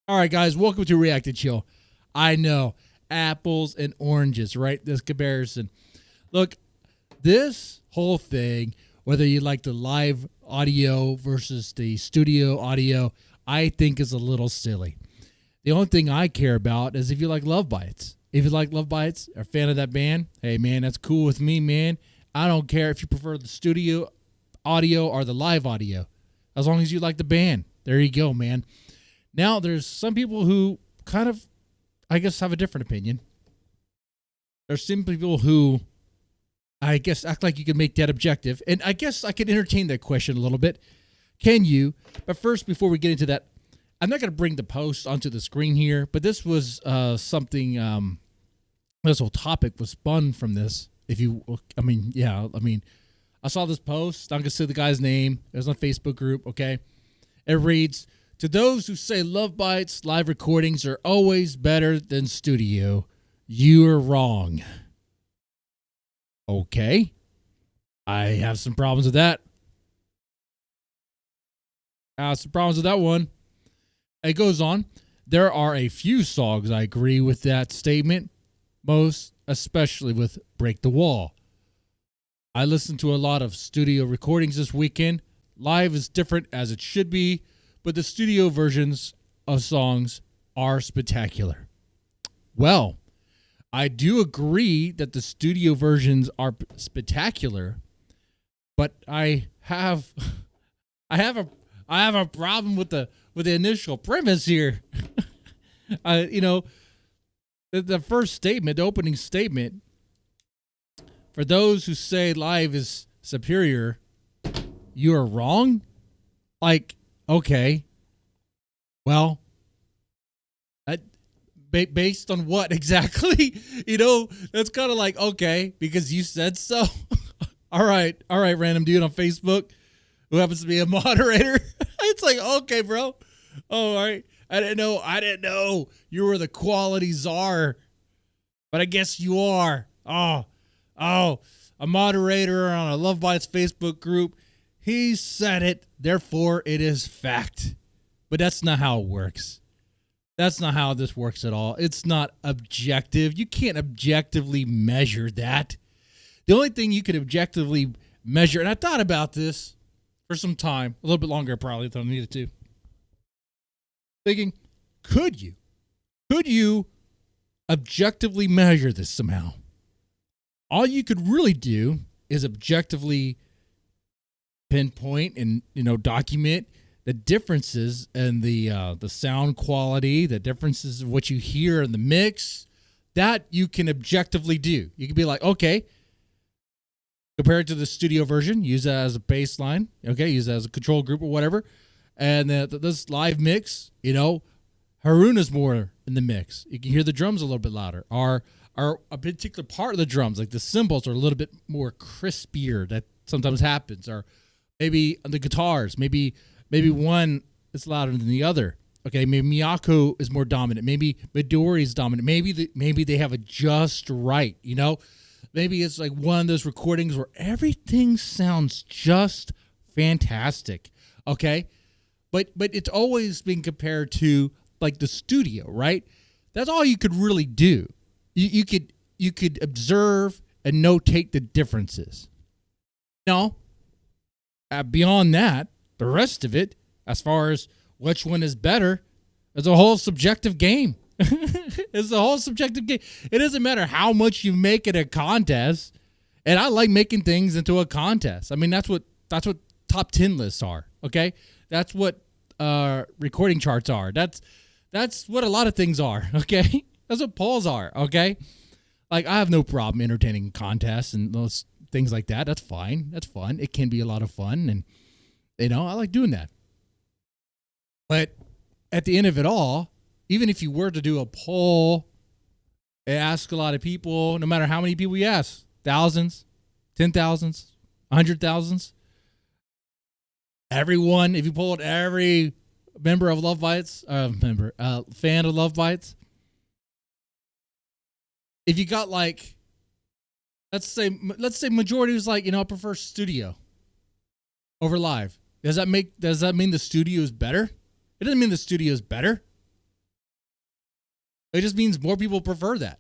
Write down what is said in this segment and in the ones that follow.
All right, guys, welcome to React and Chill. I know, apples and oranges, right? This comparison. Look, this whole thing, whether you like the live audio versus the studio audio, I think is a little silly. The only thing I care about is if you like Love Bites. If you like Love Bites, are a fan of that band, hey, man, that's cool with me, man. I don't care if you prefer the studio audio or the live audio, as long as you like the band. There you go, man. Now, there's some people who kind of, I guess, have a different opinion. There's some people who, I guess, act like you can make that objective. And I guess I could entertain that question a little bit. Can you? But first, before we get into that, I'm not going to bring the post onto the screen here, but this was something, this whole topic was spun from this. I saw this post. I'm going to say the guy's name. It was on a Facebook group, okay? It reads, "To those who say Love Bites live recordings are always better than studio, you are wrong." Okay. I have some problems with that. Some problems with that one. It goes on. There are a few songs I agree with that statement, most especially with Break the Wall. I listened to a lot of studio recordings this weekend. Live is different as it should be, but the studio versions of songs are spectacular. Well, I do agree that the studio versions are spectacular, but I have a problem with the initial premise here. The first statement, the opening statement, for those who say live is superior, you are wrong. Like, okay, well, based on what exactly? That's kind of like, okay, because you said so. All right, random dude on Facebook who happens to be a moderator. It's like, okay, bro. Oh, all right. I didn't know you were the quality czar, but I guess you are. Oh, a moderator on a Love Bites Facebook group. He said it, therefore it is fact. But that's not how it works. That's not how this works at all. It's not objective. You can't objectively measure that. The only thing you could objectively measure, and I thought about this for some time, a little bit longer probably than I needed to, thinking, could you objectively measure this somehow? All you could really do is objectively pinpoint and document the differences in the sound quality, the differences of what you hear in the mix. That you can objectively do. You can be like, okay, compared to the studio version, use that as a baseline. Okay, use that as a control group or whatever. And this live mix, Haruna's more in the mix. You can hear the drums a little bit louder. Or a particular part of the drums, like the cymbals, are a little bit more crispier. That sometimes happens. Or maybe the guitars, maybe one is louder than the other. Okay, maybe Miyako is more dominant. Maybe Midori is dominant. Maybe they have it just right. Maybe it's like one of those recordings where everything sounds just fantastic. Okay, but it's always been compared to like the studio, right? That's all you could really do. You could observe and notate the differences. Now, beyond that, the rest of it, as far as which one is better, is a whole subjective game. It's a whole subjective game. It doesn't matter how much you make it a contest. And I like making things into a contest. I mean, that's what top 10 lists are. Okay, that's what recording charts are. That's what a lot of things are. Okay, that's what polls are. Okay, like I have no problem entertaining contests and those things like that. That's fine. That's fun. It can be a lot of fun, and I like doing that. But at the end of it all, even if you were to do a poll, ask a lot of people, no matter how many people you ask, thousands, 10,000s, 100,000s, everyone, if you polled every member of Love Bites, fan of Love Bites, if you got like, let's say majority was like, I prefer studio over live. Does that mean the studio is better? It doesn't mean the studio is better. It just means more people prefer that.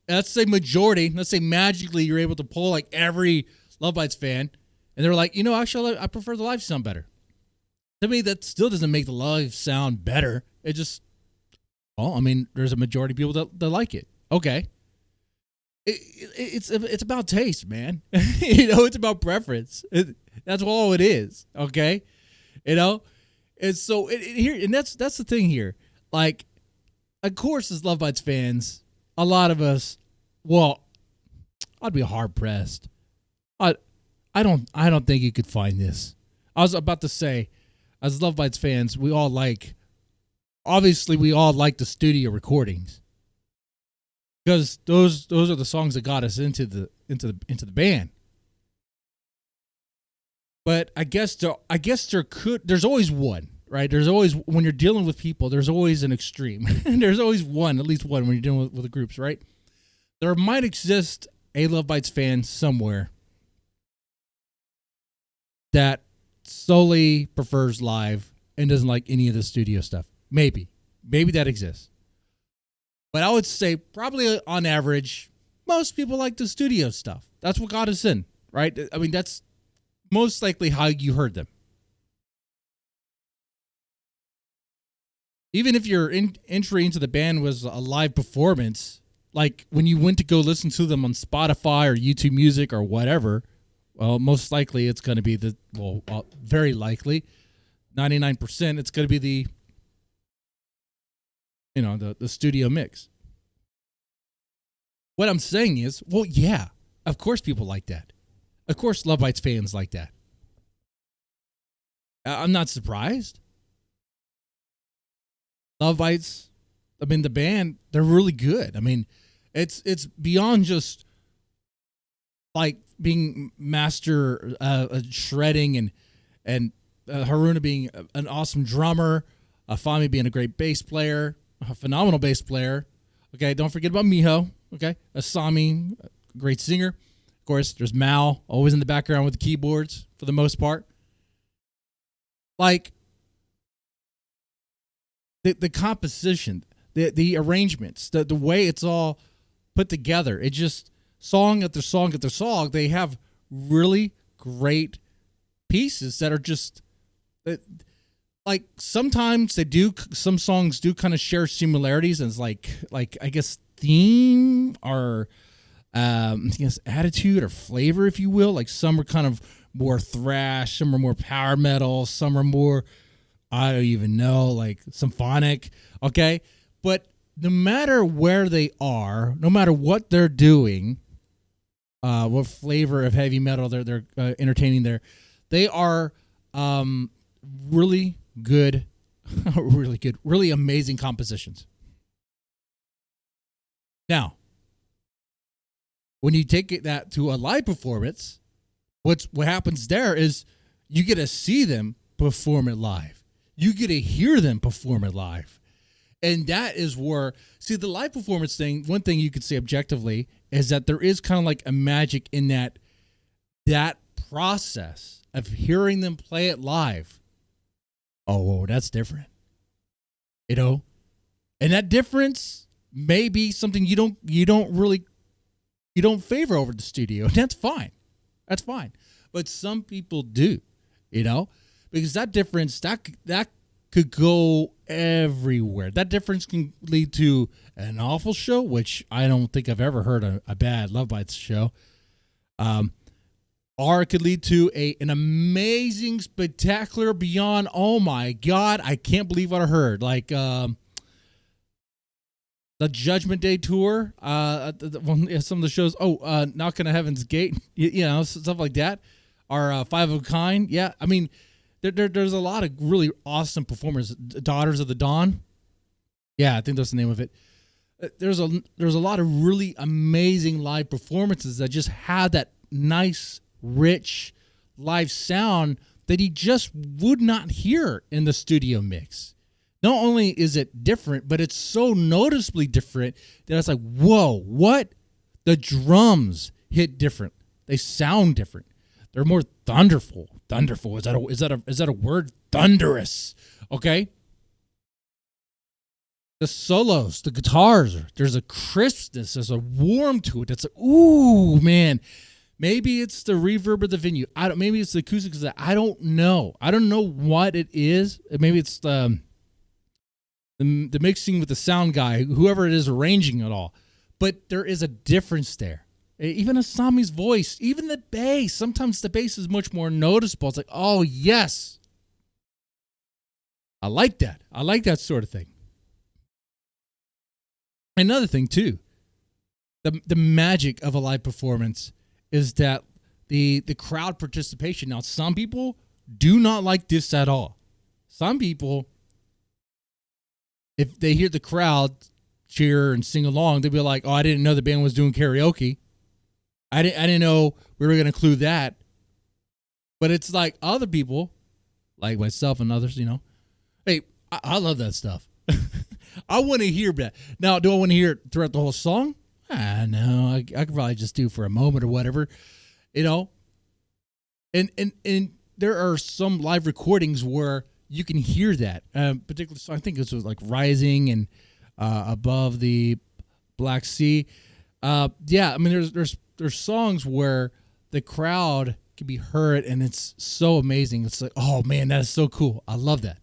Let's say majority. Let's say magically you're able to pull like every Love Bites fan, and they're like, actually, I prefer the live sound better. To me, that still doesn't make the live sound better. It just, there's a majority of people that like it. Okay. It's about taste, man. It's about preference. That's all it is. Okay. And so here, and that's the thing here. Like, of course, as Love Bites fans, a lot of us, I'd be hard pressed. I don't think you could find this. I was about to say, as Love Bites fans, we all like the studio recordings, because those are the songs that got us into the band. But I guess there's always one, right? There's always, when you're dealing with people, there's always an extreme. There's always at least one when you're dealing with the groups, right? There might exist a Love Bites fan somewhere that solely prefers live and doesn't like any of the studio stuff. Maybe that exists. But I would say probably on average, most people like the studio stuff. That's what got us in, right? I mean, that's most likely how you heard them. Even if your entry into the band was a live performance, like when you went to go listen to them on Spotify or YouTube Music or whatever, well, most likely it's going to be very likely, 99%, it's going to be the studio mix. What I'm saying is, yeah, of course people like that. Of course Love Bites fans like that. I'm not surprised. Love Bites, the band, they're really good. I mean, it's beyond just like being master shredding and Haruna being an awesome drummer, Fami being a great bass player, a phenomenal bass player. Okay, don't forget about Miho. Okay, Asami, great singer. Of course, there's Mal, always in the background with the keyboards for the most part. Like, the composition, the arrangements, the way it's all put together, it just, song after song after song, they have really great pieces that are just, like, sometimes some songs do kind of share similarities, and it's like I guess theme or I guess attitude or flavor, if you will. Like, some are kind of more thrash, some are more power metal, some are more, I don't even know, like symphonic. Okay, but no matter where they are, no matter what they're doing, what flavor of heavy metal they're entertaining there, they are really good, really amazing compositions. Now, when you take that to a live performance, what happens there is you get to see them perform it live. You get to hear them perform it live. And that is where, see, the live performance thing, one thing you could say objectively is that there is kind of like a magic in that process of hearing them play it live. Oh, that's different. And that difference may be something you don't favor over the studio. And that's fine. That's fine. But some people do, because that difference, that could go everywhere. That difference can lead to an awful show, which I don't think I've ever heard a bad Love Bites show. Or it could lead to an amazing, spectacular, beyond, oh my God, I can't believe what I heard. Like the Judgment Day tour, some of the shows, Knocking on Heaven's Gate, stuff like that, or Five of a Kind. Yeah, I mean, there's a lot of really awesome performers. Daughters of the Dawn. Yeah, I think that's the name of it. There's a lot of really amazing live performances that just have that nice, rich live sound that he just would not hear in the studio mix. Not only is it different, but it's so noticeably different that it's like, whoa, what? The drums hit different. They sound different. They're more thunderful. Thunderful. Is that a word? Thunderous. Okay. The solos, the guitars, there's a crispness, there's a warmth to it. That's like, ooh, man. Maybe it's the reverb of the venue. Maybe it's the acoustics. I don't know. I don't know what it is. Maybe it's the mixing with the sound guy, whoever it is arranging it all. But there is a difference there. Even Asami's voice, even the bass. Sometimes the bass is much more noticeable. It's like, oh, yes. I like that. I like that sort of thing. Another thing, too, the magic of a live performance is that the crowd participation. Now, some people do not like this at all. Some people, if they hear the crowd cheer and sing along, they'll be like, oh, I didn't know the band was doing karaoke. I didn't know we were going to include that. But it's like other people, like myself and others, hey, I love that stuff. I want to hear that. Now, do I want to hear it throughout the whole song? No, I could probably just do for a moment or whatever, And there are some live recordings where you can hear that. Particularly, so I think this was like Rising and Above the Black Sea. Yeah, I mean, there's songs where the crowd can be heard, and it's so amazing. It's like, oh man, that is so cool. I love that.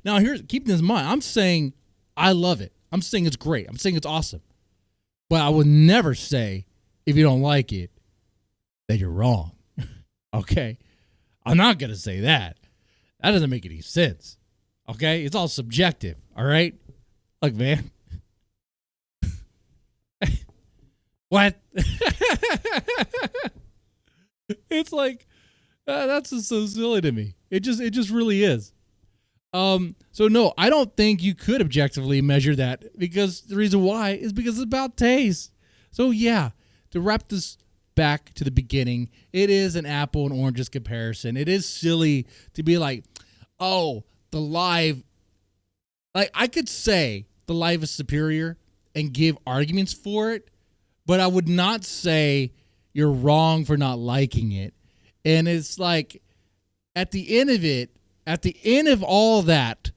Now, keep this in mind. I'm saying I love it. I'm saying it's great. I'm saying it's awesome. But I would never say, if you don't like it, that you're wrong. Okay? I'm not going to say that. That doesn't make any sense. Okay? It's all subjective. All right? Look, man. What? It's like, that's just so silly to me. It just really is. So no, I don't think you could objectively measure that, because the reason why is because it's about taste. So yeah, to wrap this back to the beginning, it is an apple and oranges comparison. It is silly to be like, oh, the live, like I could say the live is superior and give arguments for it, but I would not say you're wrong for not liking it. And it's like, at the end of it, at the end of all that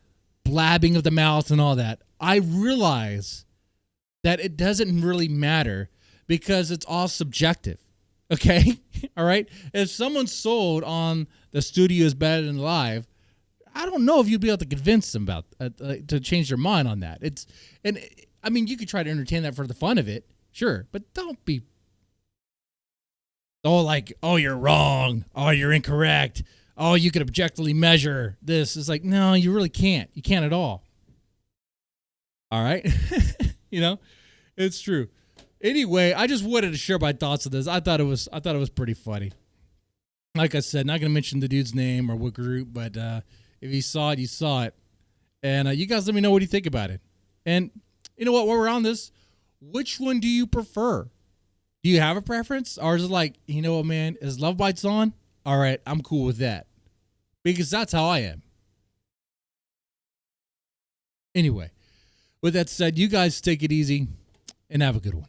blabbing of the mouth and all that, I realize that it doesn't really matter, because it's all subjective. Okay? All right? If someone's sold on the studio is better than live, I don't know if you'd be able to convince them about to change their mind on that. I mean, you could try to entertain that for the fun of it, sure, but don't be like, oh, you're wrong, oh, you're incorrect, oh, you could objectively measure this. It's like, no, you really can't. You can't at all. All right? It's true. Anyway, I just wanted to share my thoughts on this. I thought it was pretty funny. Like I said, not going to mention the dude's name or what group, but if you saw it, you saw it. And you guys let me know what you think about it. And you know what? While we're on this, which one do you prefer? Do you have a preference? Or is it like, you know what, man, is Love Bites on? All right, I'm cool with that. Because that's how I am. Anyway, with that said, you guys take it easy and have a good one.